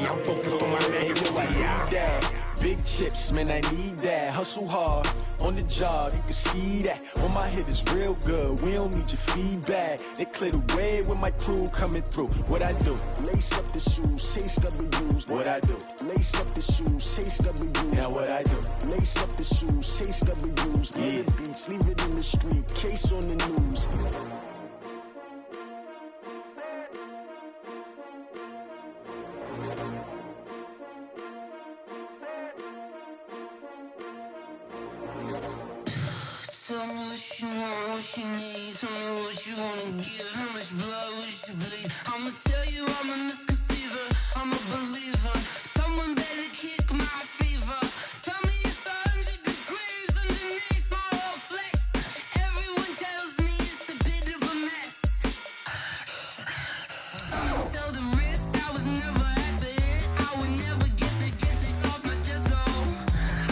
I'm focused on my next. I need that. Big chips, man, I need that. Hustle hard on the job, you can see that. On my head is real good, we don't need your feedback. They clear the way with my crew coming through. What I do? Lace up the shoes, chase W's. What I do? Lace up the shoes, chase W's. Now what I do? Lace up the shoes, chase W's. Yeah. The beats, leave it in the street, case on the news. Tell me what you want, what you need. Tell me what you wanna give. How much blood would you bleed? I'ma tell you I'm a misconceiver. I'm a believer. Someone better kick my fever. Tell me it's 100 degrees underneath my whole flesh. Everyone tells me it's a bit of a mess. I'ma tell the risk I was never at the end. I would never get this off my chest though.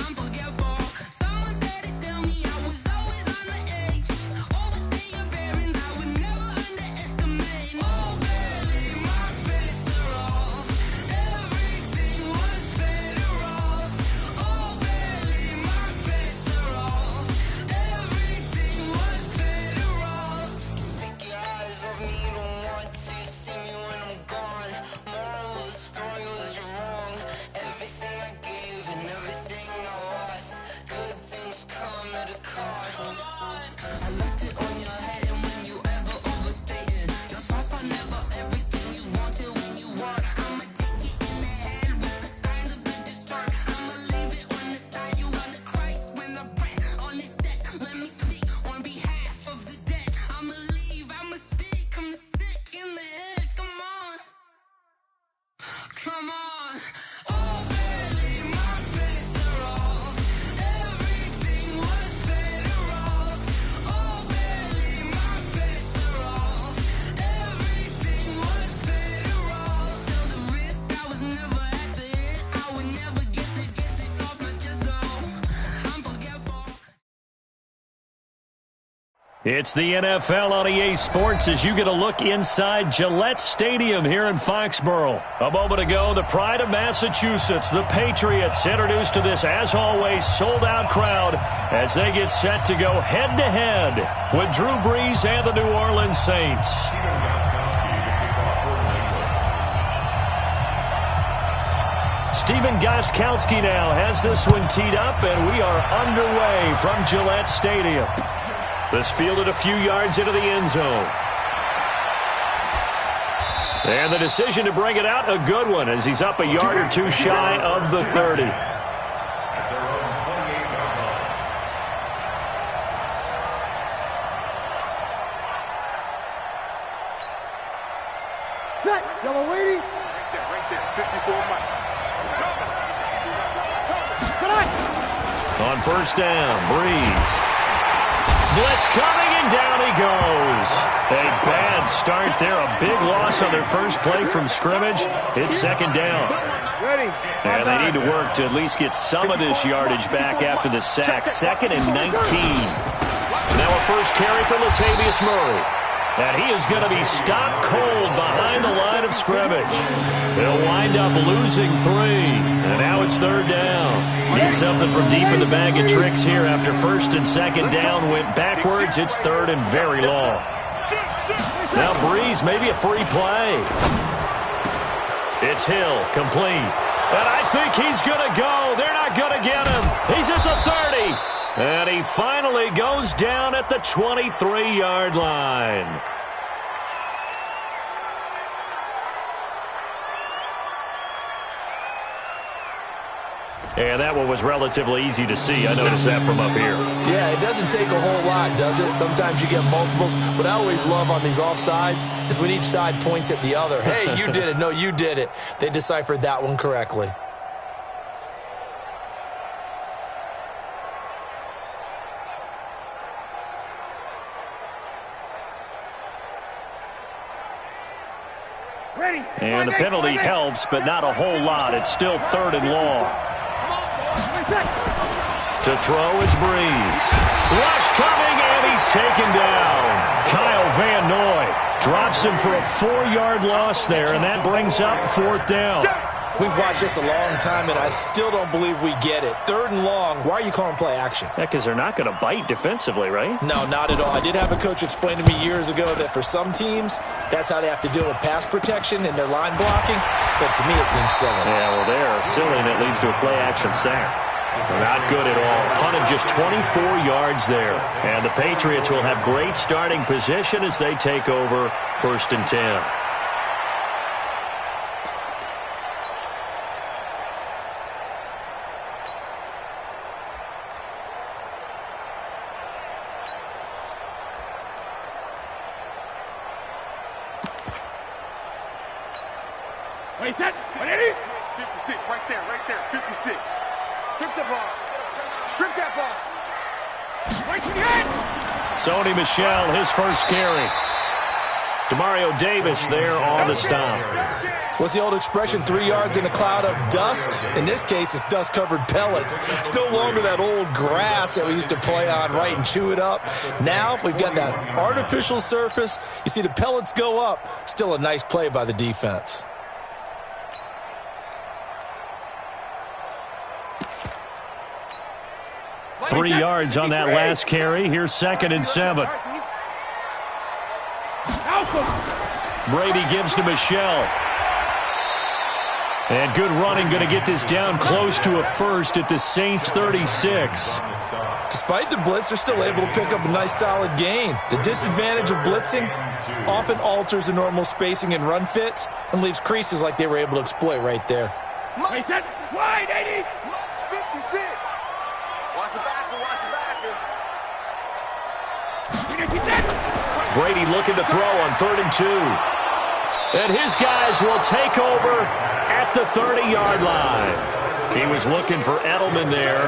I'm forgetful. Someone better tell me I was always on the edge. Overstay your bearings, I would never underestimate. Oh, barely, my bets are off. Everything was better off. Oh, barely, my bets are off. Everything was better off. Take your eyes off me, you don't want to see me when I'm gone. Moral of the story was you're wrong. Everything I gave and everything I lost. Good things come at a cost. I left it on your head, and when you ever overstay it, your thoughts are never everything you wanted when you want. I'ma take it in the head with the signs of the distort. I'ma leave it on the side. You run the Christ when the breath on this set. Let me speak on behalf of the dead. I'ma leave, I'ma speak. I'm the sick in the head. Come on, come on. Oh, barely, my bets are off. Everything was better off. Oh, barely, my bets are off. Everything was better off. Till the risk I was never at the end. I would never get this off my chest though. I'm forgetful. It's the NFL on EA Sports as you get a look inside Gillette Stadium here in Foxborough. A moment ago, the pride of Massachusetts, the Patriots, introduced to this, as always, sold-out crowd as they get set to go head-to-head with Drew Brees and the New Orleans Saints. Stephen Gostkowski now has this one teed up, and we are underway from Gillette Stadium. This fielded a few yards into the end zone. And the decision to bring it out, a good one, as he's up a yard or two shy of the 30. Yellow lady. Right there, 54 miles. On first down, Brees. Blitz coming, and down he goes. A bad start there. A big loss on their first play from scrimmage. It's second down. And they need to work to at least get some of this yardage back after the sack. Second and 19. Now a first carry for Latavius Murray. And he is going to be stopped cold behind the line of scrimmage. They'll wind up losing 3. And now it's third down. Need something from deep in the bag of tricks here after first and second down went backwards. It's third and very long. Now Brees, maybe a free play. It's Hill, complete. And I think he's going to go. They're not going to get him. He's at the 30. And he finally goes down at the 23-yard line. And that one was relatively easy to see. I noticed that from up here. Yeah, it doesn't take a whole lot, does it? Sometimes you get multiples. What I always love on these offsides is when each side points at the other. Hey, you did it. No, you did it. They deciphered that one correctly. And the penalty helps, but not a whole lot. It's still third and long. To throw is Brees. Rush coming, and he's taken down. Kyle Van Noy drops him for a 4-yard loss there, and that brings up fourth down. We've watched this a long time, and I still don't believe we get it. 3rd and long, why are you calling play action? Yeah, because they're not going to bite defensively, right? No, not at all. I did have a coach explain to me years ago that for some teams, that's how they have to deal with pass protection and their line blocking. But to me, it seems silly. Yeah, well, they're silly, and it leads to a play action sack. Not good at all. Punt of just 24 yards there. And the Patriots will have great starting position as they take over 1st and 10. Wait, that 56, right there, 56. Strip the ball. Strip that ball. Right to the head. Sony Michel, his first carry. Demario Davis there on the stop. What's the old expression, 3 yards in a cloud of dust? In this case, it's dust-covered pellets. It's no longer that old grass that we used to play on, right, and chew it up. Now we've got that artificial surface. You see the pellets go up. Still a nice play by the defense. Three yards on that last carry. Here's 2nd and 7. Brady gives to Michel. And good running, going to get this down close to a first at the Saints 36. Despite the blitz, they're still able to pick up a nice solid gain. The disadvantage of blitzing often alters the normal spacing and run fits and leaves creases like they were able to exploit right there. Wait, that slide, 80. 56. Watch the backer, watch the backer. Brady looking to throw on 3rd and 2. And his guys will take over at the 30-yard line. He was looking for Edelman there.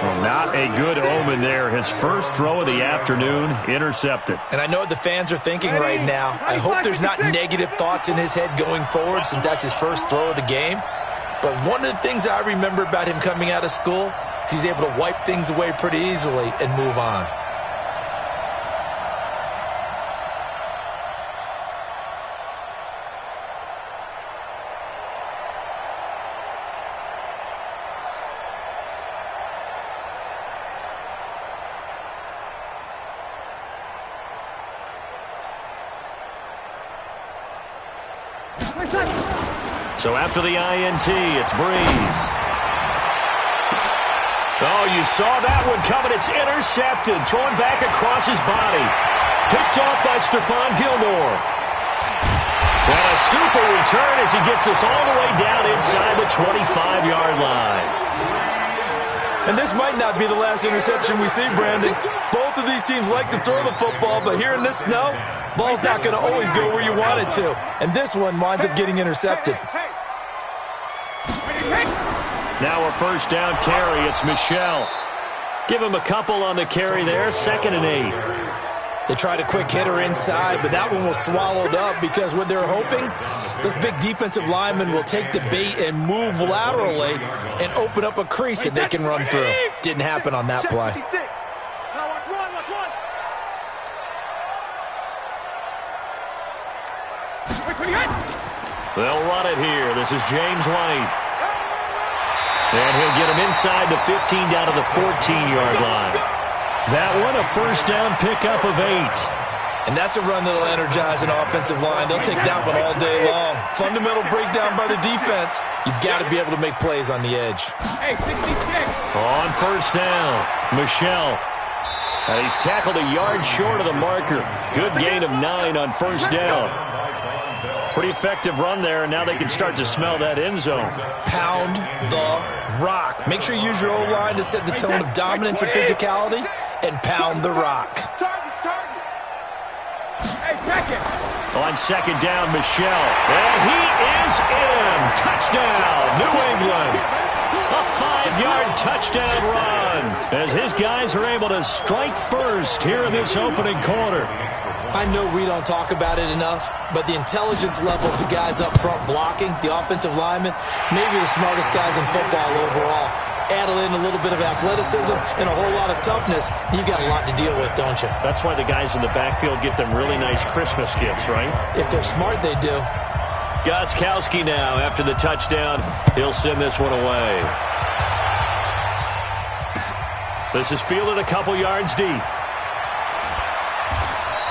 Well, not a good omen there. His first throw of the afternoon intercepted. And I know what the fans are thinking right now. I hope there's not negative thoughts in his head going forward since that's his first throw of the game. But one of the things I remember about him coming out of school is he's able to wipe things away pretty easily and move on. So after the INT, it's Breeze. Oh, you saw that one coming. It's intercepted. Thrown back across his body. Picked off by Stephon Gilmore. And a super return as he gets us all the way down inside the 25-yard line. And this might not be the last interception we see, Brandon. Both of these teams like to throw the football, but here in this snow, ball's not going to always go where you want it to. And this one winds up getting intercepted. Now a first down carry. It's Michel. Give him a couple on the carry there. 2nd and 8. They tried a quick hitter inside, but that one was swallowed up because what they're hoping, those big defensive linemen will take the bait and move laterally and open up a crease that they can run through. Didn't happen on that play. They'll run it here. This is James White. And he'll get him inside the 15 down to the 14-yard line. That one, a first down pickup of 8. And that's a run that'll energize an offensive line. They'll take that one all day long. Fundamental breakdown by the defense. You've got to be able to make plays on the edge. On first down, Michel. And he's tackled a yard short of the marker. Good gain of 9 on first down. Pretty effective run there, and now they can start to smell that end zone. Pound the rock. Make sure you use your O-line to set the tone of dominance and physicality, and pound the rock. On 2nd down, Michel. And he is in. Touchdown, New England. A 5-yard touchdown run as his guys are able to strike first here in this opening quarter. I know we don't talk about it enough, but the intelligence level of the guys up front blocking, the offensive linemen, maybe the smartest guys in football overall. Add in a little bit of athleticism and a whole lot of toughness, you've got a lot to deal with, don't you? That's why the guys in the backfield get them really nice Christmas gifts, right? If they're smart, they do. Gostkowski now, after the touchdown, he'll send this one away. This is fielded a couple yards deep.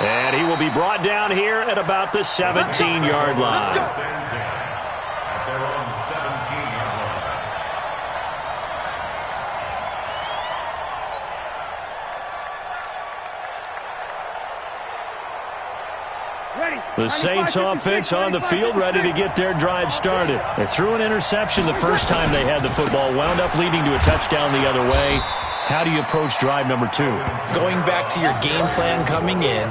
And he will be brought down here at about the 17-yard line. The Saints offense on the field, ready to get their drive started. They threw an interception the first time they had the football, wound up leading to a touchdown the other way. How do you approach drive number 2? Going back to your game plan coming in,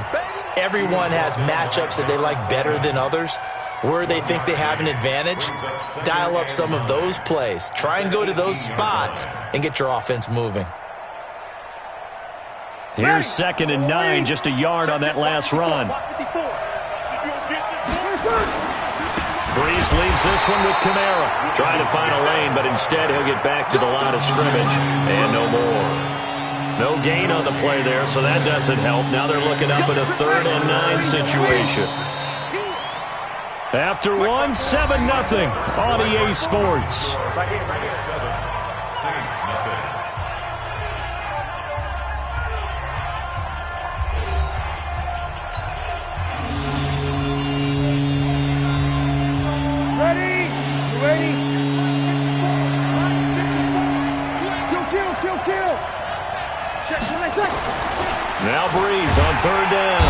everyone has matchups that they like better than others. Where they think they have an advantage, dial up some of those plays. Try and go to those spots and get your offense moving. Here's 2nd and 9, just a yard on that last run. Breeze leaves this one with Kamara. Trying to find a lane, but instead he'll get back to the line of scrimmage. And no more. No gain on the play there, so that doesn't help. Now they're looking up at a 3rd and 9 situation. After one, 7-0 on EA Sports. Now Breeze on 3rd down.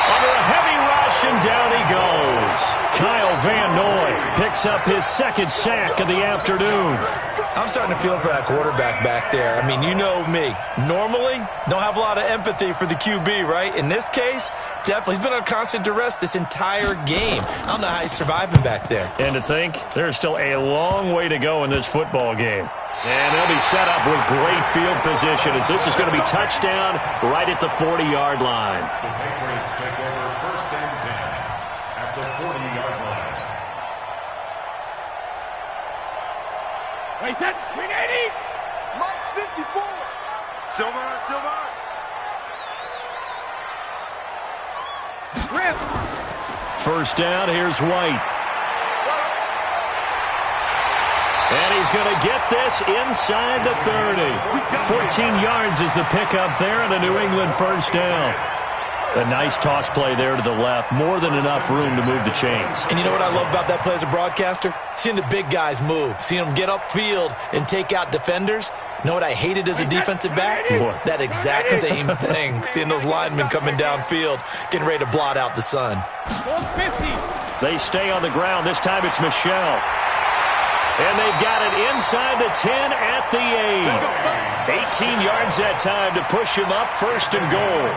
Under a heavy rush, and down he goes. Kyle Van Noy picks up his 2nd sack of the afternoon. I'm starting to feel for that quarterback back there. I mean, you know me. Normally, don't have a lot of empathy for the QB, right? In this case, definitely. He's been on constant duress this entire game. I don't know how he's surviving back there. And to think, there's still a long way to go in this football game. And they'll be set up with great field position as this is going to be touchdown right at the 40-yard line. The Patriots take over 1st and 10 at the 40-yard line. Wait, set, 380. Mike 54. Silver. Rip. 1st down, here's White. And he's going to get this inside the 30. 14 yards is the pickup there and a New England 1st down. A nice toss play there to the left. More than enough room to move the chains. And you know what I love about that play as a broadcaster? Seeing the big guys move. Seeing them get upfield and take out defenders. You know what I hated as a defensive back? What? That exact same thing. Seeing those linemen coming downfield, getting ready to blot out the sun. 450. They stay on the ground. This time it's Michelle. And they've got it inside the 10 at the 8. 18 yards that time to push him up 1st and goal.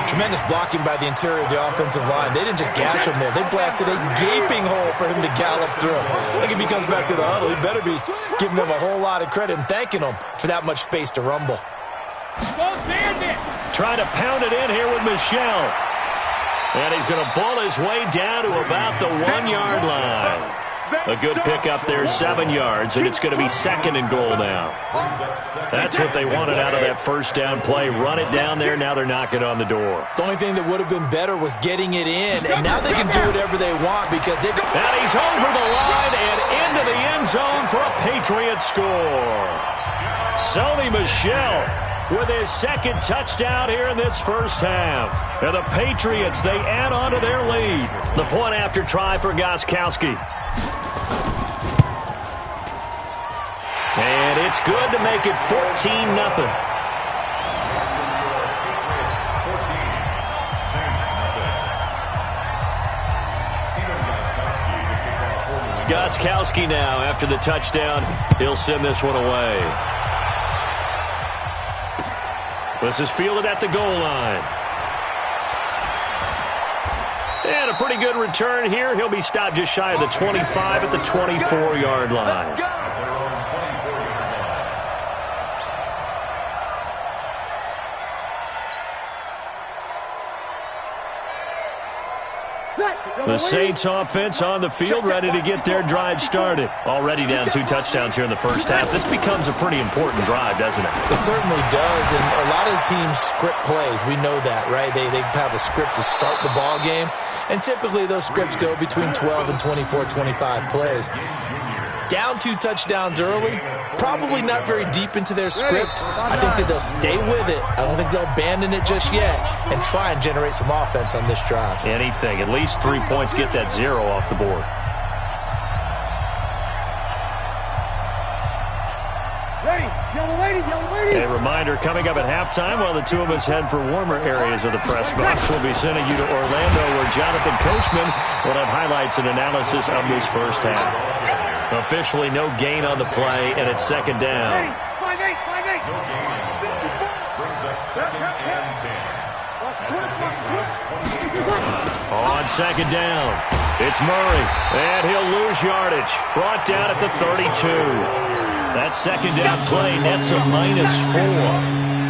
Tremendous blocking by the interior of the offensive line. They didn't just gash him there. They blasted a gaping hole for him to gallop through. I think if he comes back to the huddle, he better be giving them a whole lot of credit and thanking them for that much space to rumble. Trying to pound it in here with Michelle. And he's going to ball his way down to about the 1-yard line. A good pickup there, 7 yards, and it's going to be 2nd and goal now. That's what they wanted out of that 1st down play. Run it down there. Now they're knocking on the door. The only thing that would have been better was getting it in, and now they can do whatever they want because they've... And he's over the line and into the end zone for a Patriot score. Sony Michel with his 2nd touchdown here in this 1st half. And the Patriots, they add on to their lead. The point after try for Gostkowski. And it's good to make it 14-0. Gostkowski now, after the touchdown, he'll send this one away. This is fielded at the goal line. And a pretty good return here. He'll be stopped just shy of the 25 at the 24-yard line. The Saints offense on the field, ready to get their drive started. Already down 2 touchdowns here in the first half. This becomes a pretty important drive, doesn't it? It certainly does, and a lot of teams script plays. We know that, right? They have a script to start the ball game, and typically those scripts go between 12 and 24, 25 plays. Down 2 touchdowns early, probably not very deep into their script. I think that they'll stay with it. I don't think they'll abandon it just yet and try and generate some offense on this drive. Anything. At least 3 points, get that 0 off the board. A reminder coming up at halftime while the two of us head for warmer areas of the press box. We'll be sending you to Orlando where Jonathan Coachman will have highlights and analysis of this first half. Officially no gain on the play, and it's second down. 5-8. Brings up 2nd and 10. On second down, it's Murray, and he'll lose yardage. Brought down at the 32. That second down play nets a -4.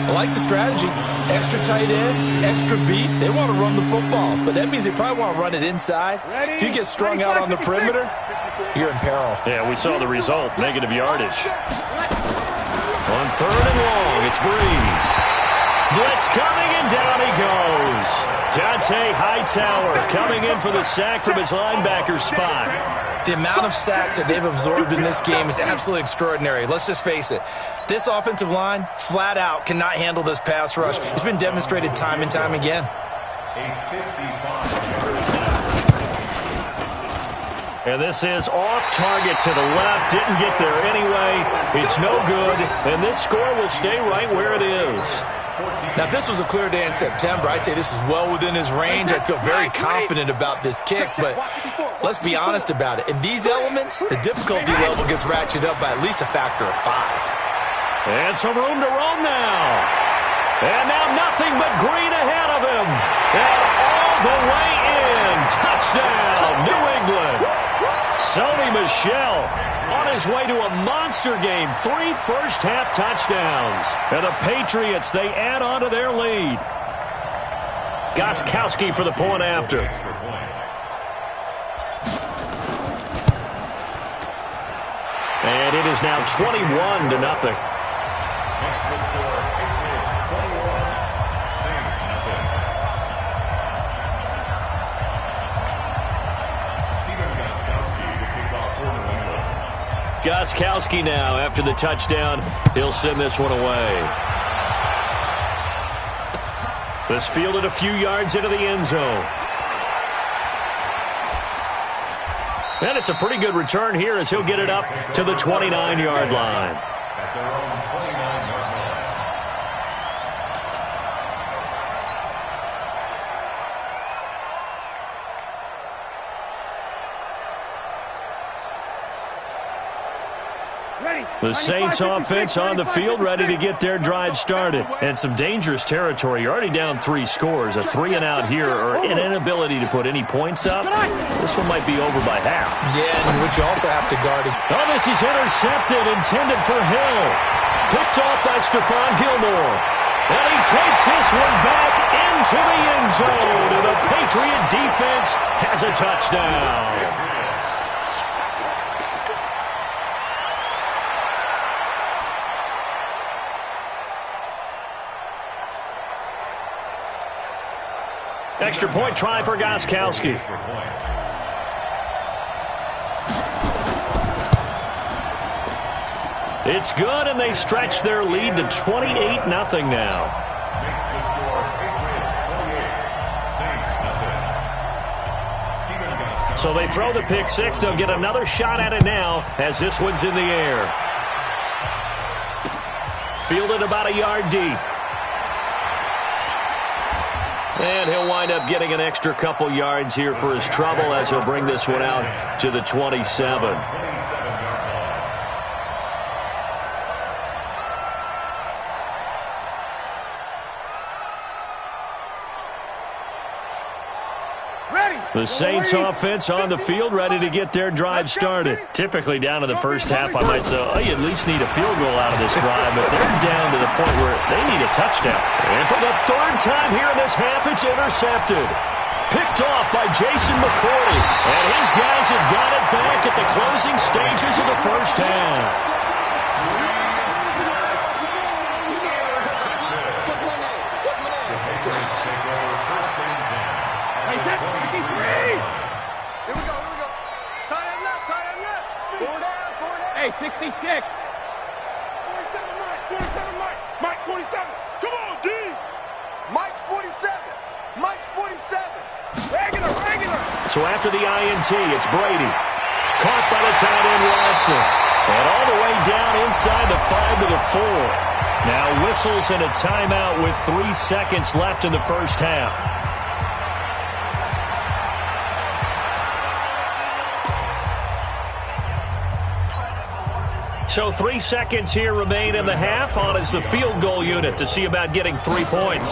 I like the strategy. Extra tight ends, extra beef. They want to run the football, but that means they probably want to run it inside. If you get strung out on the perimeter, you're in peril. Yeah, we saw the result, negative yardage. On 3rd and long, it's Breeze. Blitz coming, and down he goes. Dante Hightower coming in for the sack from his linebacker spot. The amount of sacks that they've absorbed in this game is absolutely extraordinary. Let's just face it. This offensive line, flat out, cannot handle this pass rush. It's been demonstrated time and time again. And this is off target to the left. Didn't get there anyway. It's no good. And this score will stay right where it is. Now, if this was a clear day in September, I'd say this is well within his range. I'd feel very confident about this kick, but let's be honest about it. In these elements, the difficulty level gets ratcheted up by at least a factor of 5. And some room to roam now. And now nothing but green ahead of him. And all the way in. Touchdown, New England. Sony Michel on his way to a monster game. 3 first-half touchdowns. And the Patriots, they add on to their lead. Gostkowski for the point after. And it is now 21-0. Gostkowski now, after the touchdown, he'll send this one away. This fielded a few yards into the end zone. And it's a pretty good return here as he'll get it up to the 29-yard line. At their own 29-yard line. The Saints offense on the field, ready to get their drive started. And some dangerous territory. You're already down 3 scores. A 3-and-out here, or an inability to put any points up. This one might be over by half. Yeah, and which you also have to guard. Oh, this is intercepted, intended for Hill. Picked off by Stephon Gilmore. And he takes this one back into the end zone. And the Patriot defense has a touchdown. Extra point try for Gostkowski. It's good, and they stretch their lead to 28-0 now. Makes the score Patriots 28, Saints 0. So they throw the pick six. They'll get another shot at it now as this one's in the air. Fielded about a yard deep. And he'll wind up getting an extra couple yards here for his trouble as he'll bring this one out to the 27. The Saints offense on the field, ready to get their drive started. Typically down to the first half, I might say, oh, you at least need a field goal out of this drive, but they're down to the point where they need a touchdown. And for the 3rd time here in this half, it's intercepted. Picked off by Jason McCourty. And his guys have got it back at the closing stages of the first half. Hey, 66. 47, Mike. 47, Mike. Mike, 47. Come on, D. Mike's 47. Mike's 47. Regular. So after the INT, it's Brady. Caught by the tight end Watson. And all the way down inside the 5 to the 4. Now whistles and a timeout with 3 seconds left in the first half. So 3 seconds here remain in the half. On is the field goal unit to see about getting 3 points.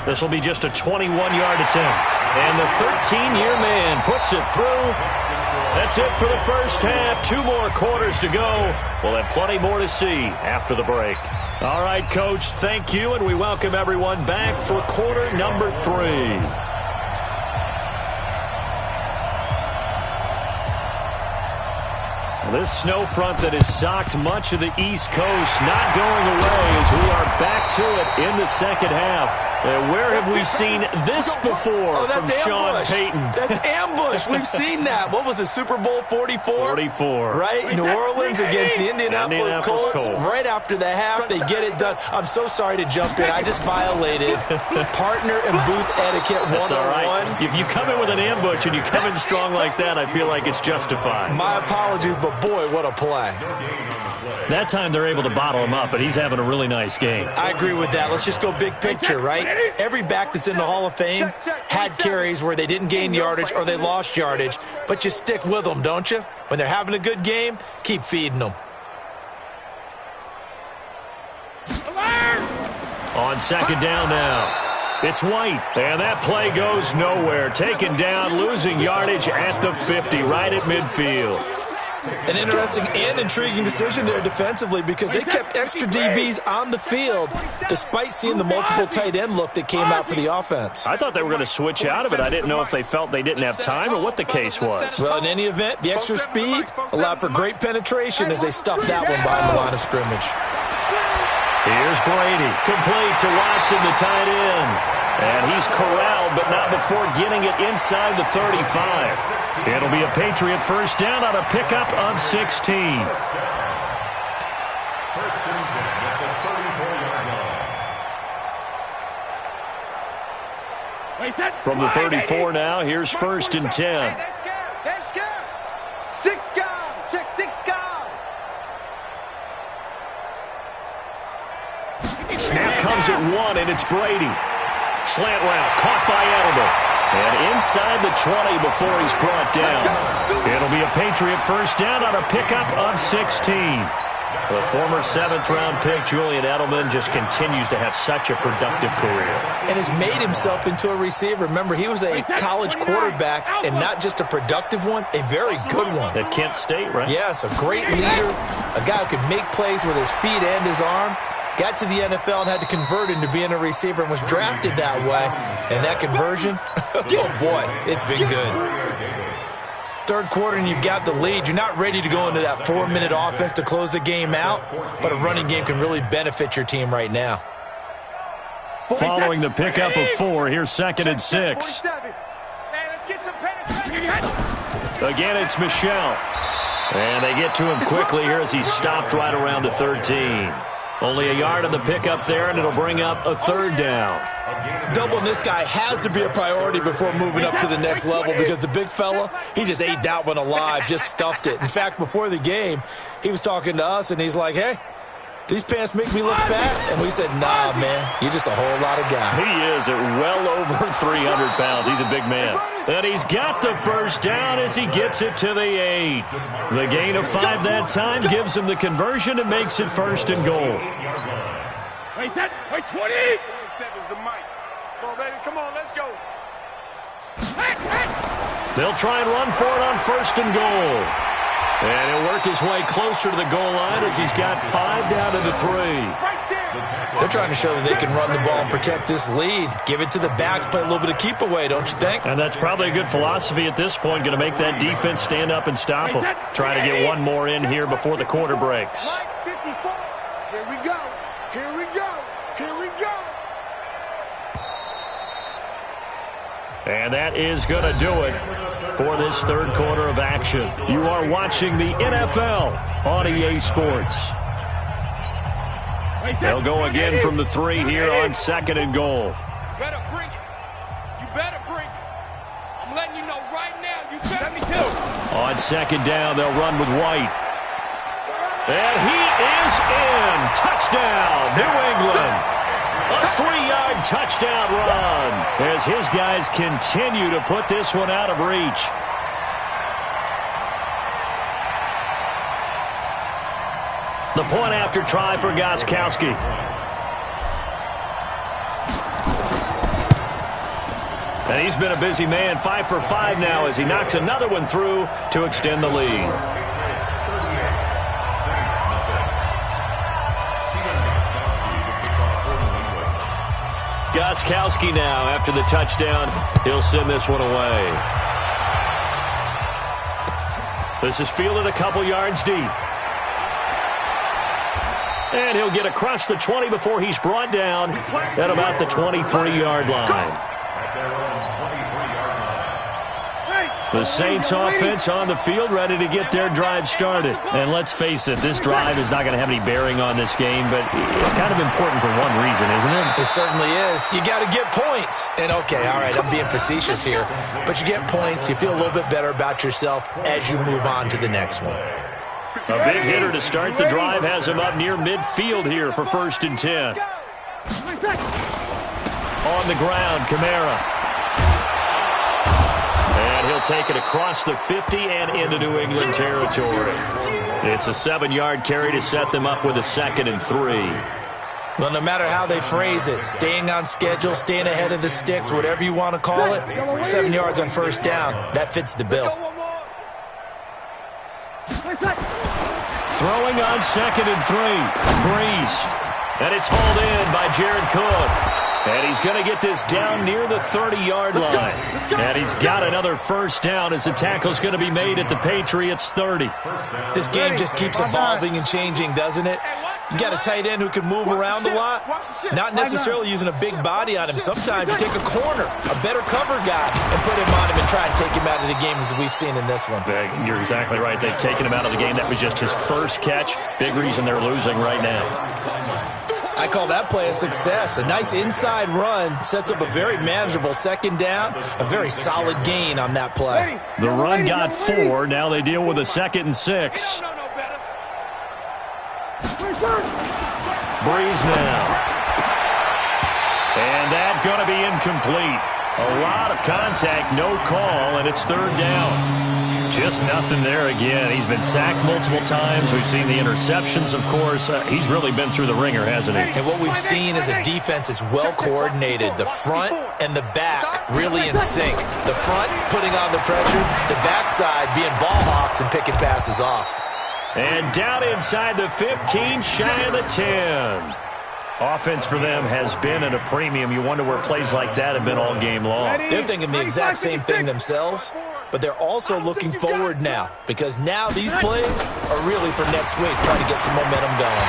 This will be just a 21-yard attempt. And the 13-year man puts it through. That's it for the first half. 2 more quarters to go. We'll have plenty more to see after the break. All right, Coach, thank you, and we welcome everyone back for quarter number 3. This snow front that has socked much of the East Coast not going away as we are back to it in the second half. Where have we seen this before from Sean Payton? That's ambush. We've seen that. What was it, Super Bowl 44? 44. Right? New Orleans against the Indianapolis Colts. Right after the half, they get it done. I'm so sorry to jump in. I just violated partner and booth etiquette 101. That's all right. If you come in with an ambush and you come in strong like that, I feel like it's justified. My apologies, but boy, what a play. That time they're able to bottle him up, but he's having a really nice game. I agree with that. Let's just go big picture, right? Every back that's in the Hall of Fame had carries where they didn't gain yardage or they lost yardage, but you stick with them, don't you? When they're having a good game, keep feeding them. On second down now, it's White, and that play goes nowhere. Taken down, losing yardage at the 50, right at midfield. An interesting and intriguing decision there defensively because they kept extra DBs on the field despite seeing the multiple tight end look that came out for the offense. I thought they were going to switch out of it. I didn't know if they felt they didn't have time or what the case was. Well, in any event, the extra speed allowed for great penetration as they stuffed that one behind the line of scrimmage. Here's Brady, complete to Watson, the tight end. And he's corralled, but not before getting it inside the 35. It'll be a Patriot first down on a pickup of 16. First and 10 at the 34-yard line. From the 34 now, here's first and 10. That's good. That's good. 6 gone. Check 6 gone. Snap comes at 1, and it's Brady. Slant route, caught by Edelman. And inside the 20 before he's brought down. It'll be a Patriot first down on a pickup of 16. The former 7th-round pick, Julian Edelman, just continues to have such a productive career. And has made himself into a receiver. Remember, he was a college quarterback, and not just a productive one, a very good one. At Kent State, right? Yes, a great leader, a guy who could make plays with his feet and his arm. Got to the NFL and had to convert into being a receiver and was drafted that way. And that conversion, oh boy, it's been good. Third quarter and you've got the lead. You're not ready to go into that 4-minute offense to close the game out, but a running game can really benefit your team right now. Following the pickup of 4, here's second and 6. Again, it's Michelle. And they get to him quickly here as he's stopped right around the 13. Only a yard on the pickup there, and it'll bring up a third down. Doubling this guy has to be a priority before moving up to the next level because the big fella, he just ate that one alive, just stuffed it. In fact, before the game, he was talking to us, and he's like, hey, these pants make me look fat? And we said, nah, man, you're just a whole lot of guy. He is at well over 300 pounds. He's a big man. And he's got the first down as he gets it to the 8. The gain of 5 that time gives him the conversion and makes it first and goal. Wait, 20! 27's the mic. Come on, baby, come on, let's go. They'll try and run for it on first and goal. And he'll work his way closer to the goal line as he's got 5 down to the 3. They're trying to show that they can run the ball and protect this lead. Give it to the backs, play a little bit of keep away, don't you think? And that's probably a good philosophy at this point. Going to make that defense stand up and stop them. Try to get one more in here before the quarter breaks. Here we go. Here we go. Here we go. And that is going to do it for this third quarter of action. You are watching the NFL on EA Sports. They'll go again from the 3 here on 2nd and goal. You better bring it. You better bring it. I'm letting you know right now. You better. 72. On 2nd down, they'll run with White. And he is in. Touchdown, New England. A 3-yard touchdown run as his guys continue to put this one out of reach. The point after try for Gostkowski. And he's been a busy man, 5 for 5 now as he knocks another one through to extend the lead. Gostkowski now after the touchdown. He'll send this one away. This is fielded a couple yards deep. And he'll get across the 20 before he's brought down at about the 23-yard line. The Saints offense on the field ready to get their drive started. And let's face it, this drive is not going to have any bearing on this game, but it's kind of important for one reason, isn't it? It certainly is. You got to get points. And okay, all right, I'm being facetious here, but you get points, you feel a little bit better about yourself as you move on to the next one. A big hitter to start the drive has him up near midfield here for 1st and 10. On the ground, Kamara. And he'll take it across the 50 and into New England territory. It's a 7-yard carry to set them up with a 2nd and 3. Well, no matter how they phrase it, staying on schedule, staying ahead of the sticks, whatever you want to call it, 7 yards on 1st down, that fits the bill. Throwing on 2nd and 3. Breeze. And it's hauled in by Jared Cook. And he's going to get this down near the 30-yard line. And he's got another 1st down as the tackle's going to be made at the Patriots' 30. This game just keeps evolving and changing, doesn't it? You got a tight end who can move around a lot, not necessarily using a big body on him. Sometimes you take a corner, a better cover guy, and put him on him and try and take him out of the game as we've seen in this one. You're exactly right. They've taken him out of the game. That was just his 1st catch. Big reason they're losing right now. I call that play a success. A nice inside run sets up a very manageable 2nd down, a very solid gain on that play. The run got 4. Now they deal with a 2nd and 6. Breeze now. And that's going to be incomplete. A lot of contact, no call, and it's 3rd down. Just nothing there again. He's been sacked multiple times. We've seen the interceptions, of course. He's really been through the ringer, hasn't he? And what we've seen is a defense that's well coordinated. The front and the back really in sync. The front putting on the pressure, the backside being ball hawks and picking passes off. And down inside the 15, shy of the 10. Offense for them has been at a premium. You wonder where plays like that have been all game long. They're thinking the exact same thing themselves, but they're also looking forward now because now these plays are really for next week, trying to get some momentum going.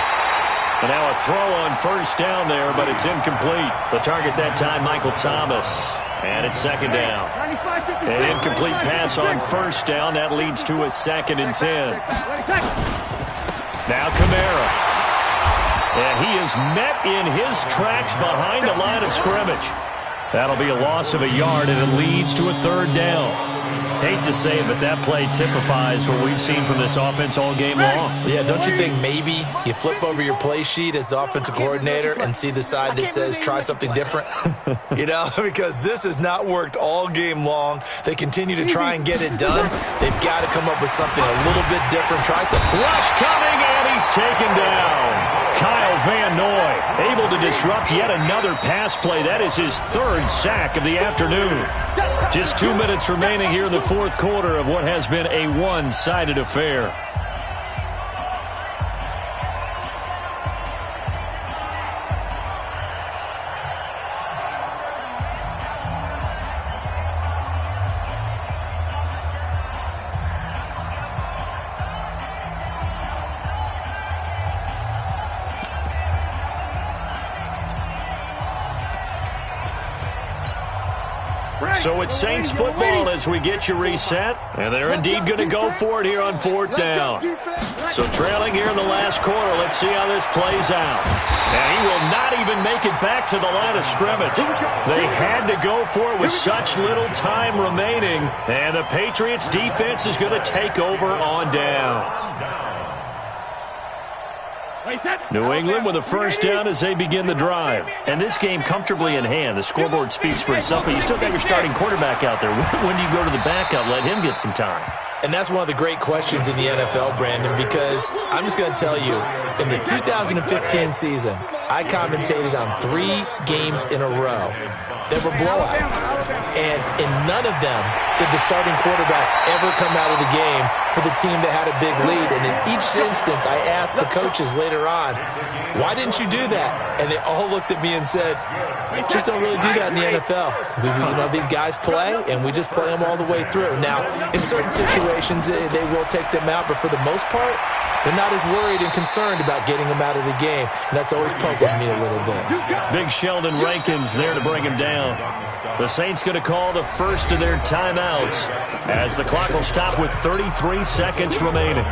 And now a throw on 1st down there, but it's incomplete. The target that time, Michael Thomas. And it's 2nd down. An incomplete pass on 1st down. That leads to a 2nd and 10. Now Kamara. And he is met in his tracks behind the line of scrimmage. That'll be a loss of a yard, and it leads to a 3rd down. Hate to say it, but that play typifies what we've seen from this offense all game long. Yeah, don't you think maybe you flip over your play sheet as the offensive coordinator and see the side that says try something different? You know, because this has not worked all game long. They continue to try and get it done. They've got to come up with something a little bit different. Try something. Rush coming, and he's taken down. Kyle Van Noy able to disrupt yet another pass play. That is his third sack of the afternoon. Just 2 minutes remaining here in the fourth quarter of what has been a one-sided affair. So it's Saints football as we get you reset. And they're indeed going to go for it here on fourth down. So trailing here in the last quarter. Let's see how this plays out. And he will not even make it back to the line of scrimmage. They had to go for it with such little time remaining. And the Patriots defense is going to take over on downs. New England with a first down as they begin the drive. And this game comfortably in hand. The scoreboard speaks for itself, but you still got your starting quarterback out there. When do you go to the backup, let him get some time? And that's one of the great questions in the NFL, Brandon, because I'm just going to tell you, in the 2015 season, I commentated on 3 games in a row that were blowouts. And in none of them did the starting quarterback ever come out of the game for the team that had a big lead. And in each instance, I asked the coaches later on, why didn't you do that? And they all looked at me and said, just don't really do that in the NFL. These guys play, and we just play them all the way through. Now, in certain situations, they will take them out, but for the most part, they're not as worried and concerned about getting them out of the game, and that's always puzzled me a little bit. Big Sheldon Rankins there to bring him down. The Saints going to call the first of their timeouts as the clock will stop with 33 seconds remaining.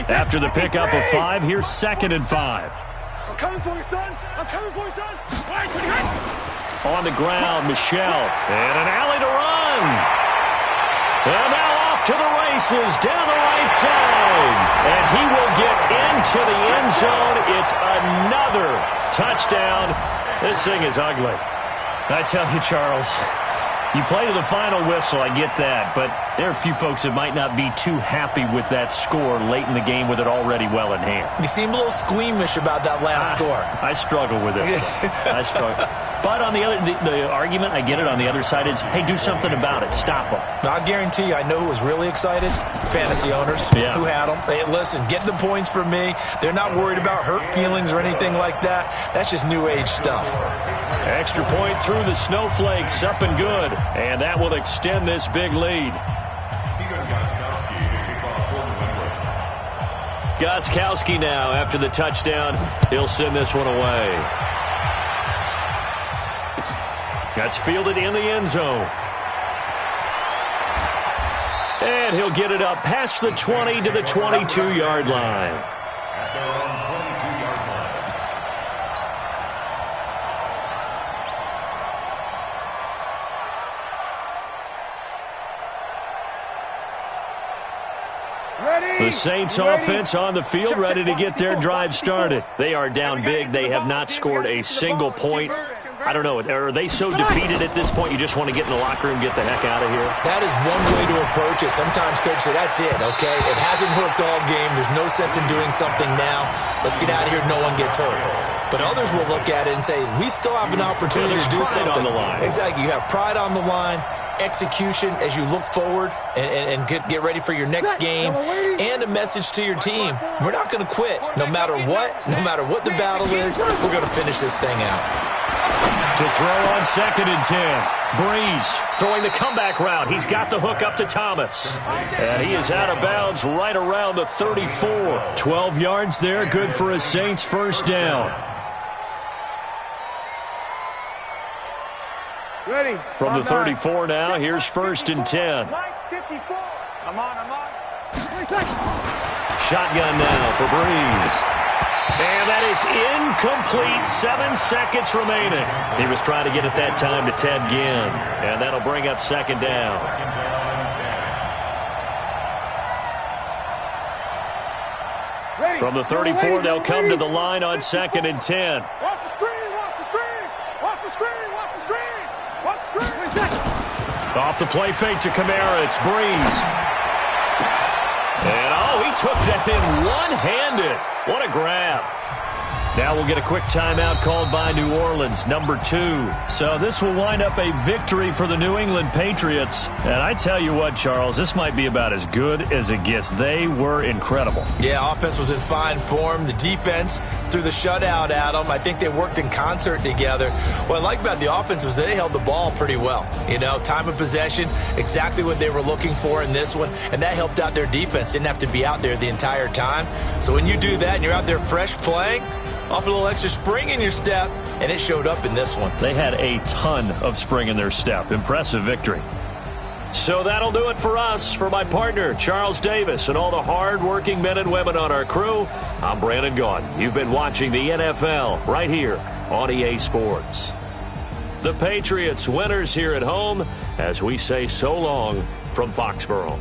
After the pickup of 5, here's 2nd and 5. I'm coming for you, son. I'm coming for you, son. On the ground, Michelle. And an alley to run. And now off to the races down the right side. And he will get into the end zone. It's another touchdown. This thing is ugly. I tell you, Charles, you play to the final whistle, I get that, but there are a few folks that might not be too happy with that score late in the game with it already well in hand. You seem a little squeamish about that last score. I struggle with it. I struggle. But on the other, the argument, I get it, on the other side is, hey, do something about it. Stop them. Now, I guarantee you, I know who was really excited. Fantasy owners who had them. Hey, listen, get the points from me. They're not worried about hurt feelings or anything like that. That's just new age stuff. Extra point through the snowflakes, up and good. And that will extend this big lead. Gostkowski now after the touchdown. He'll send this one away. That's fielded in the end zone. And he'll get it up past the 20 to the 22-yard line. At their own 22-yard line. Ready? The Saints offense on the field, ready to get their drive started. They are down big. They have not scored a single point. I don't know. Are they so defeated at this point you just want to get in the locker room, get the heck out of here? That is one way to approach it. Sometimes coaches say, that's it, okay? It hasn't worked all game. There's no sense in doing something now. Let's get out of here. No one gets hurt. But others will look at it and say, we still have an opportunity to do something. On the line. Exactly. You have pride on the line, execution as you look forward and get ready for your next game, and a message to your team. We're not going to quit. No matter what the battle is, we're going to finish this thing out. To throw on 2nd and 10. Breeze throwing the comeback route. He's got the hook up to Thomas. And he is out of bounds right around the 34. 12 yards there. Good for a Saints first down. Ready. From the 34 now, here's 1st and 10. 54. I'm on. Shotgun now for Breeze. And that is incomplete. 7 seconds remaining. He was trying to get it that time to Ted Ginn. And that'll bring up 2nd down. Ready. From the 34, they'll come to the line on 2nd and 10. Watch the screen. Watch the screen. Watch the screen. Watch the screen. Watch the screen. Off the play fake to Kamara. It's Breeze. And, oh, he took that in one-handed. What a grab. Now we'll get a quick timeout called by New Orleans, number 2. So this will wind up a victory for the New England Patriots. And I tell you what, Charles, this might be about as good as it gets. They were incredible. Yeah, offense was in fine form. The defense threw the shutout at them. I think they worked in concert together. What I like about the offense was they held the ball pretty well. You know, time of possession, exactly what they were looking for in this one. And that helped out their defense. Didn't have to be out there the entire time. So when you do that and you're out there fresh playing, off a little extra spring in your step, and it showed up in this one. They had a ton of spring in their step. Impressive victory. So that'll do it for us. For my partner, Charles Davis, and all the hard-working men and women on our crew, I'm Brandon Gaudin. You've been watching the NFL right here on EA Sports. The Patriots winners here at home as we say so long from Foxborough.